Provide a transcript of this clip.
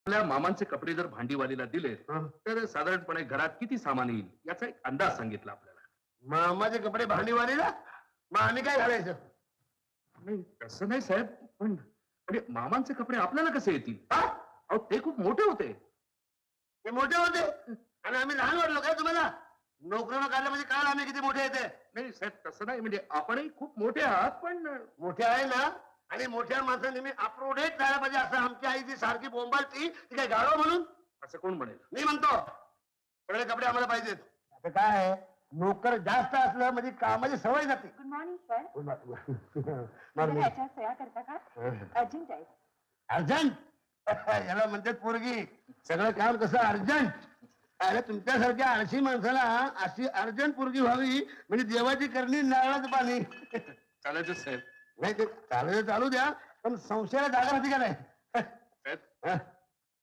आपल्या मामांचे कपडे जर भांडीवालीला दिले तर साधारणपणे घरात किती सामान येईल याचा एक अंदाज सांगितला आपल्याला. मामाचे कपडे भांडीवालीला, मग आम्ही काय घालायचं? नाही तसं नाही साहेब, पण म्हणजे मामांचे कपडे आपल्याला कसे येतील? अहो ते खूप मोठे होते. ते मोठे होते आणि आम्ही लहान वाटलो काय तुम्हाला? नोकरीनं काढलं म्हणजे काल आम्ही किती मोठे येते? नाही साहेब तसं नाही, म्हणजे आपणही खूप मोठे आहात पण मोठे आहे ना, आणि मोठ्या माणसांनी मी अपरोडेट झाला पाहिजे असं आमची आई ती सारखी बोंबालती, ती काय गाडव म्हणून? असं कोण म्हणेल? मी म्हणतो सगळे कपडे आम्हाला पाहिजेत. आता काय आहे, नोकर जास्त असलं म्हणजे कामाची सवय जाते. Good morning sir. अर्जंट ह्याच्या सह्या करता का? अर्जंट आहे. याला म्हणतात पोरगी, सगळं काम कसं अर्जंट. अरे तुमच्यासारख्या आळशी माणसाला अशी अर्जंट पोरगी व्हावी म्हणजे देवाची करणी नारळाचं पाणी. चालायचं साहेब. नाही ते चालू द्या, पण संशयाला जागा राहते का नाही? साहेब